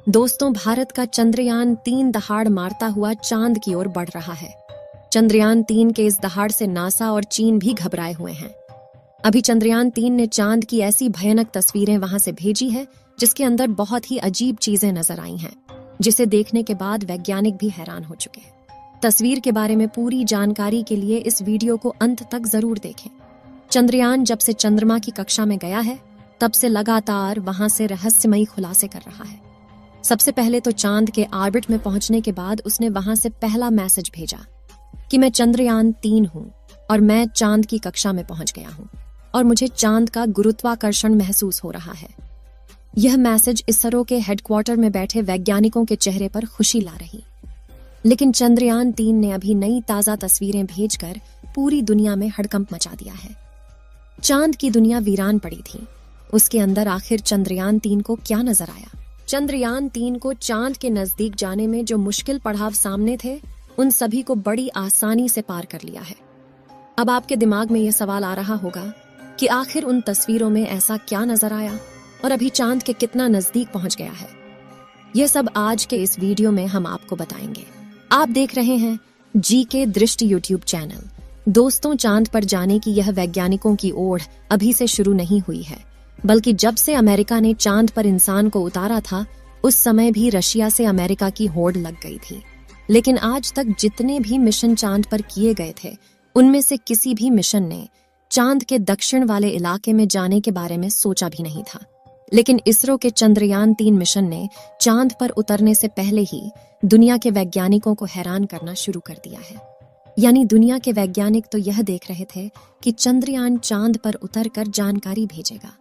दोस्तों, भारत का चंद्रयान-3 दहाड़ मारता हुआ चांद की ओर बढ़ रहा है। चंद्रयान-3 के इस दहाड़ से नासा और चीन भी घबराए हुए हैं। अभी चंद्रयान-3 ने चांद की ऐसी भयानक तस्वीरें वहां से भेजी है जिसके अंदर बहुत ही अजीब चीजें नजर आई हैं, जिसे देखने के बाद वैज्ञानिक भी हैरान हो चुके हैं। तस्वीर के बारे में पूरी जानकारी के लिए इस वीडियो को अंत तक जरूर देखें। चंद्रयान जब से चंद्रमा की कक्षा में गया है, तब से लगातार वहां से रहस्यमयी खुलासे कर रहा है। सबसे पहले तो चांद के ऑर्बिट में पहुंचने के बाद उसने वहां से पहला मैसेज भेजा कि मैं चंद्रयान-3 हूं और मैं चांद की कक्षा में पहुंच गया हूं और मुझे चांद का गुरुत्वाकर्षण महसूस हो रहा है। यह मैसेज इसरो के हेडक्वार्टर में बैठे वैज्ञानिकों के चेहरे पर खुशी ला रही। लेकिन चंद्रयान-3 ने अभी नई ताजा तस्वीरें भेजकर पूरी दुनिया में हड़कंप मचा दिया है। चांद की दुनिया वीरान पड़ी थी। उसके अंदर आखिर चंद्रयान-3 को क्या नजर आया? चंद्रयान-3 को चांद के नजदीक जाने में जो मुश्किल पड़ाव सामने थे, उन सभी को बड़ी आसानी से पार कर लिया है। अब आपके दिमाग में यह सवाल आ रहा होगा कि आखिर उन तस्वीरों में ऐसा क्या नजर आया और अभी चांद के कितना नजदीक पहुंच गया है। यह सब आज के इस वीडियो में हम आपको बताएंगे। आप देख रहे हैं जीके दृष्टि यूट्यूब चैनल। दोस्तों, चांद पर जाने की यह वैज्ञानिकों की ओढ़ अभी से शुरू नहीं हुई है, बल्कि जब से अमेरिका ने चांद पर इंसान को उतारा था, उस समय भी रशिया से अमेरिका की होड़ लग गई थी। लेकिन आज तक जितने भी मिशन चांद पर किए गए थे, उनमें से किसी भी मिशन ने चांद के दक्षिण वाले इलाके में जाने के बारे में सोचा भी नहीं था। लेकिन इसरो के चंद्रयान-3 मिशन ने चांद पर उतरने से पहले ही दुनिया के वैज्ञानिकों को हैरान करना शुरू कर दिया है। यानी दुनिया के वैज्ञानिक तो यह देख रहे थे कि चंद्रयान चांद पर उतरकर जानकारी भेजेगा,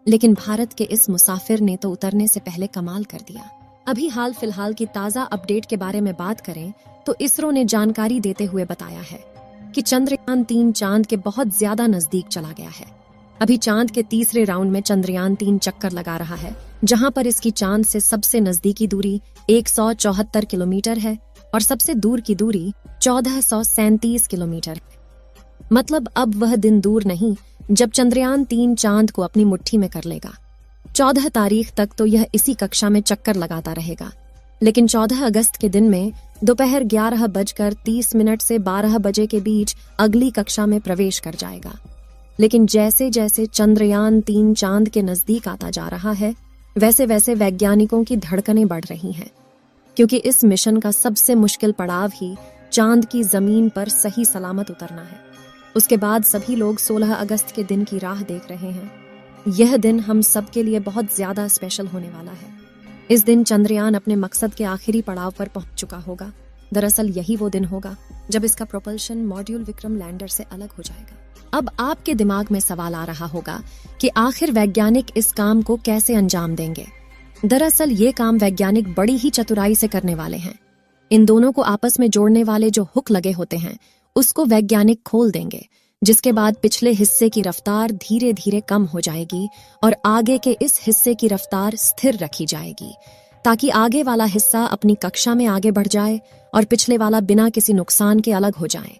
लेकिन भारत के इस मुसाफिर ने तो उतरने से पहले कमाल कर दिया। अभी हाल फिलहाल की ताजा अपडेट के बारे में बात करें तो इसरो ने जानकारी देते हुए बताया है कि चंद्रयान-3 चांद के बहुत ज्यादा नजदीक चला गया है। अभी चांद के तीसरे राउंड में चंद्रयान-3 चक्कर लगा रहा है, जहां पर इसकी चांद से सबसे नजदीकी दूरी 174 किलोमीटर है और सबसे दूर की दूरी 1437 किलोमीटर है। मतलब अब वह दिन दूर नहीं जब चंद्रयान-3 चांद को अपनी मुट्ठी में कर लेगा। 14 तारीख तक तो यह इसी कक्षा में चक्कर लगाता रहेगा, लेकिन 14 अगस्त के दिन में दोपहर 11:30 से 12 बजे के बीच अगली कक्षा में प्रवेश कर जाएगा। लेकिन जैसे जैसे चंद्रयान-3 चांद के नजदीक आता जा रहा है, वैसे वैसे वैज्ञानिकों की धड़कनें बढ़ रही हैं, क्योंकि इस मिशन का सबसे मुश्किल पड़ाव ही चांद की जमीन पर सही सलामत उतरना है। उसके बाद सभी लोग 16 अगस्त के दिन की राह देख रहे हैं। यह दिन हम सब के लिए बहुत ज्यादा स्पेशल होने वाला है। इस दिन चंद्रयान अपने मकसद के आखिरी पड़ाव पर पहुंच चुका होगा। दरअसल यही वो दिन होगा जब इसका प्रोपल्शन मॉड्यूल विक्रम लैंडर से अलग हो जाएगा। अब आपके दिमाग में सवाल आ रहा होगा कि आखिर वैज्ञानिक इस काम को कैसे अंजाम देंगे। दरअसल ये काम वैज्ञानिक बड़ी ही चतुराई से करने वाले हैं। इन दोनों को आपस में जोड़ने वाले जो हुक लगे होते हैं, उसको वैज्ञानिक खोल देंगे, जिसके बाद पिछले हिस्से की रफ्तार धीरे धीरे कम हो जाएगी और आगे के इस हिस्से की रफ्तार स्थिर रखी जाएगी, ताकि आगे वाला हिस्सा अपनी कक्षा में आगे बढ़ जाए और पिछले वाला बिना किसी नुकसान के अलग हो जाए।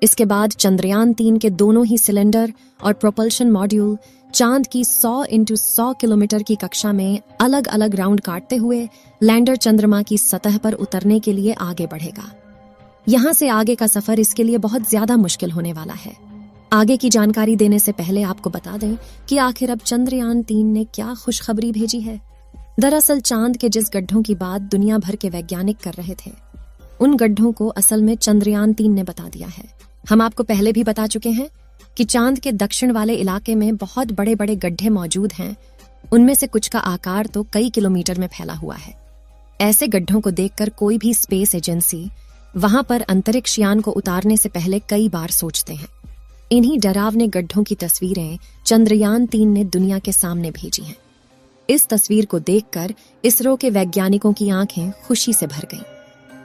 इसके बाद चंद्रयान-3 के दोनों ही सिलेंडर और प्रोपल्शन मॉड्यूल चांद की 100 × 100 किलोमीटर की कक्षा में अलग अलग राउंड काटते हुए लैंडर चंद्रमा की सतह पर उतरने के लिए आगे बढ़ेगा। यहाँ से आगे का सफर इसके लिए बहुत ज्यादा मुश्किल होने वाला है। आगे की जानकारी देने से पहले आपको बता दें कि आखिर अब चंद्रयान-3 ने क्या खुशखबरी भेजी है। दरअसल चांद के जिस गड्ढों की बात दुनिया भर के वैज्ञानिक कर रहे थे, उन गड्ढों को असल में चंद्रयान-3 ने बता दिया है। हम आपको पहले भी बता चुके हैं कि चांद के दक्षिण वाले इलाके में बहुत बड़े बड़े गड्ढे मौजूद हैं। उनमें से कुछ का आकार तो कई किलोमीटर में फैला हुआ है। ऐसे गड्ढों को देखकर कोई भी स्पेस एजेंसी वहां पर अंतरिक्ष यान को उतारने से पहले कई बार सोचते हैं। इन्हीं डरावने गड्ढों की तस्वीरें चंद्रयान-3 ने दुनिया के सामने भेजी हैं। इस तस्वीर को देखकर इसरो के वैज्ञानिकों की आंखें खुशी से भर गईं।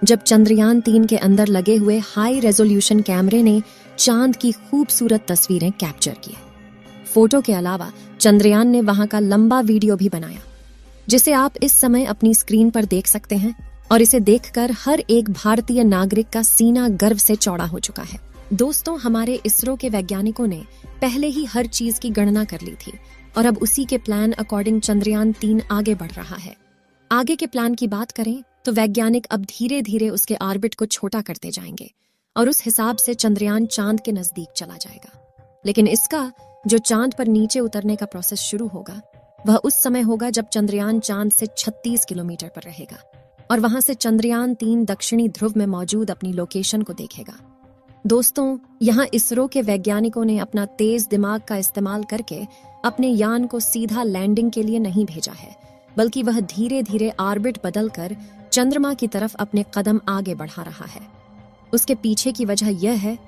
जब चंद्रयान-3 के अंदर लगे हुए हाई रेजोल्यूशन कैमरे ने चांद की खूबसूरत तस्वीरें कैप्चर की। फोटो के अलावा चंद्रयान ने वहां का लंबा वीडियो भी बनाया, जिसे आप इस समय अपनी स्क्रीन पर देख सकते हैं, और इसे देखकर हर एक भारतीय नागरिक का सीना गर्व से चौड़ा हो चुका है। दोस्तों, हमारे इसरो के वैज्ञानिकों ने पहले ही हर चीज की गणना कर ली थी और अब उसी के प्लान अकॉर्डिंग चंद्रयान-3 आगे बढ़ रहा है। आगे के प्लान की बात करें तो वैज्ञानिक अब धीरे धीरे उसके ऑर्बिट को छोटा करते जाएंगे और उस हिसाब से चंद्रयान चांद के नजदीक चला जाएगा। लेकिन इसका जो चांद पर नीचे उतरने का प्रोसेस शुरू होगा वह उस समय होगा जब चंद्रयान चांद से 36 किलोमीटर पर रहेगा और वहां से चंद्रयान 3 दक्षिणी ध्रुव में मौजूद अपनी लोकेशन को देखेगा। दोस्तों, यहाँ इसरो के वैज्ञानिकों ने अपना तेज दिमाग का इस्तेमाल करके अपने यान को सीधा लैंडिंग के लिए नहीं भेजा है, बल्कि वह धीरे धीरे ऑर्बिट बदलकर चंद्रमा की तरफ अपने कदम आगे बढ़ा रहा है। उसके पीछे की वजह यह है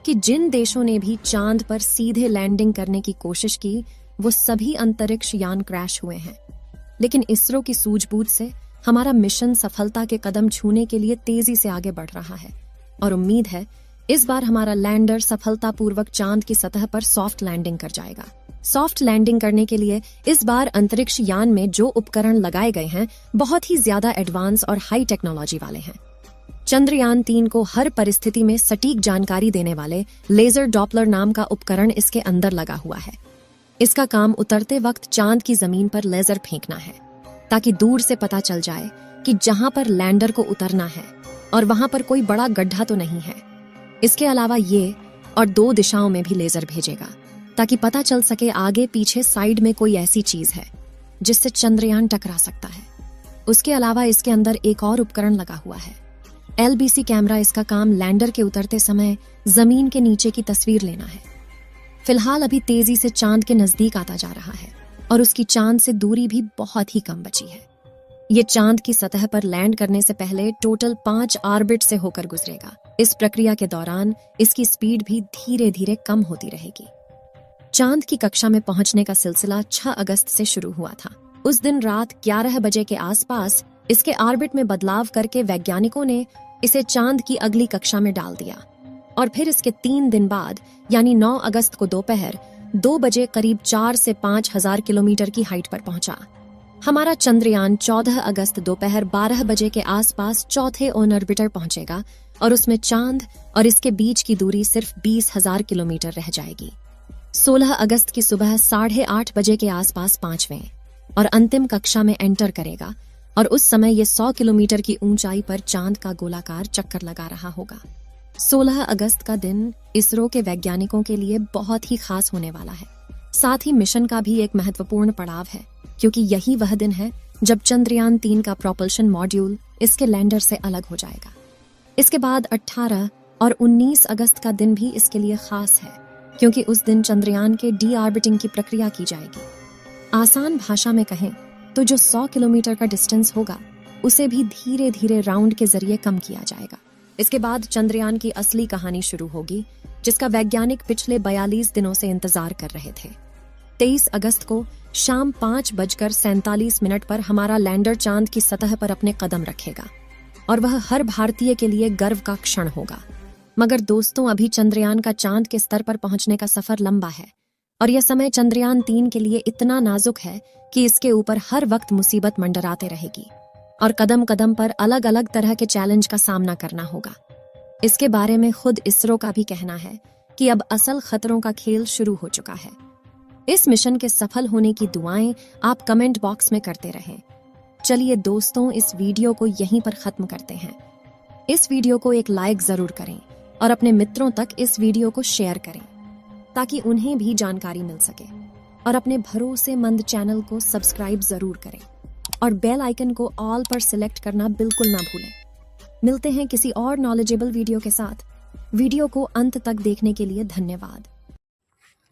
कि जिन देशों ने भी चांद पर सीधे लैंडिंग करने की कोशिश की वो सभी अंतरिक्ष यान क्रैश हुए हैं। लेकिन इसरो की सूझबूझ से हमारा मिशन सफलता के कदम छूने के लिए तेजी से आगे बढ़ रहा है और उम्मीद है इस बार हमारा लैंडर सफलतापूर्वक चांद की सतह पर सॉफ्ट लैंडिंग कर जाएगा। सॉफ्ट लैंडिंग करने के लिए इस बार अंतरिक्ष यान में जो उपकरण लगाए गए हैं बहुत ही ज्यादा एडवांस और हाई टेक्नोलॉजी वाले हैं। चंद्रयान 3 को हर परिस्थिति में सटीक जानकारी देने वाले लेजर डॉपलर नाम का उपकरण इसके अंदर लगा हुआ है। इसका काम उतरते वक्त चांद की जमीन पर लेजर फेंकना है ताकि दूर से पता चल जाए कि जहां पर लैंडर को उतरना है और वहां पर कोई बड़ा गड्ढा तो नहीं है। इसके अलावा ये और 2 दिशाओं में भी लेजर भेजेगा ताकि पता चल सके आगे पीछे साइड में कोई ऐसी चीज है जिससे चंद्रयान टकरा सकता है। उसके अलावा इसके अंदर एक और उपकरण लगा हुआ है, LBC कैमरा। इसका काम लैंडर के उतरते समय जमीन के नीचे की तस्वीर लेना है। फिलहाल अभी तेजी से चांद के नजदीक आता जा रहा है और उसकी चांद से दूरी भी बहुत ही कम बची है। ये चांद की सतह पर लैंड करने से पहले टोटल 5 ऑर्बिट से होकर गुजरेगा। इस प्रक्रिया के दौरान इसकी स्पीड भी धीरे धीरे कम होती रहेगी। चांद की कक्षा में पहुंचने का सिलसिला 6 अगस्त से शुरू हुआ था। उस दिन रात 11 बजे के आसपास इसके ऑर्बिट में बदलाव करके वैज्ञानिकों ने इसे चांद की अगली कक्षा में डाल दिया और फिर इसके 3 दिन बाद यानी 9 अगस्त को दोपहर 2 बजे करीब 4 से 5 हजार किलोमीटर की हाइट पर पहुंचा। हमारा चंद्रयान 14 अगस्त दोपहर 12 बजे के आसपास चौथे ऑन ऑर्बिटर पहुंचेगा और उसमें चांद और इसके बीच की दूरी सिर्फ 20,000 किलोमीटर रह जाएगी। 16 अगस्त की सुबह 8:30 बजे के आसपास 5वें और अंतिम कक्षा में एंटर करेगा और उस समय ये 100 किलोमीटर की ऊंचाई पर चांद का गोलाकार चक्कर लगा रहा होगा। 16 अगस्त का दिन इसरो के वैज्ञानिकों के लिए बहुत ही खास होने वाला है। साथ ही मिशन का भी एक महत्वपूर्ण पड़ाव है क्योंकि यही वह दिन है जब चंद्रयान 3 का प्रोपल्शन मॉड्यूल इसके लैंडर से अलग हो जाएगा। इसके बाद 18 और 19 अगस्त का दिन भी इसके लिए खास है क्योंकि उस दिन चंद्रयान के डी ऑर्बिटिंग की प्रक्रिया की जाएगी। आसान भाषा में कहें तो जो 100 किलोमीटर का डिस्टेंस होगा उसे भी धीरे धीरे राउंड के जरिए कम किया जाएगा। इसके बाद चंद्रयान की असली कहानी शुरू होगी जिसका वैज्ञानिक पिछले 42 दिनों से इंतजार कर रहे थे। 23 अगस्त को शाम 5:47 पर हमारा लैंडर चांद की सतह पर अपने कदम रखेगा और वह हर भारतीय के लिए गर्व का क्षण होगा। मगर दोस्तों, अभी चंद्रयान का चांद के स्तर पर पहुंचने का सफर लंबा है और यह समय चंद्रयान 3 के लिए इतना नाजुक है कि इसके ऊपर हर वक्त मुसीबत मंडराते रहेगी और कदम कदम पर अलग अलग तरह के चैलेंज का सामना करना होगा। इसके बारे में खुद इसरो का भी कहना है कि अब असल खतरों का खेल शुरू हो चुका है। इस मिशन के सफल होने की दुआएं आप कमेंट बॉक्स में करते रहें। चलिए दोस्तों, इस वीडियो को यहीं पर खत्म करते हैं। इस वीडियो को एक लाइक जरूर करें और अपने मित्रों तक इस वीडियो को शेयर करें ताकि उन्हें भी जानकारी मिल सके और अपने भरोसेमंद चैनल को सब्सक्राइब जरूर करें और बेल आइकन को ऑल पर सिलेक्ट करना बिल्कुल ना भूलें। मिलते हैं किसी और नॉलेजेबल वीडियो के साथ। वीडियो को अंत तक देखने के लिए धन्यवाद।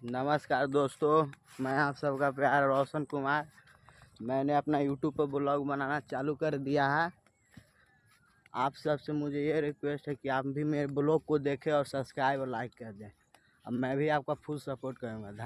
नमस्कार दोस्तों, मैं आप सबका प्यार रोशन कुमार। मैंने अपना यूट्यूब पर ब्लॉग बनाना चालू कर दिया है। आप सबसे मुझे ये रिक्वेस्ट है कि आप भी मेरे ब्लॉग को देखें और सब्सक्राइब और लाइक कर दें। अब मैं भी आपका फुल सपोर्ट करूँगा। धन्यवाद।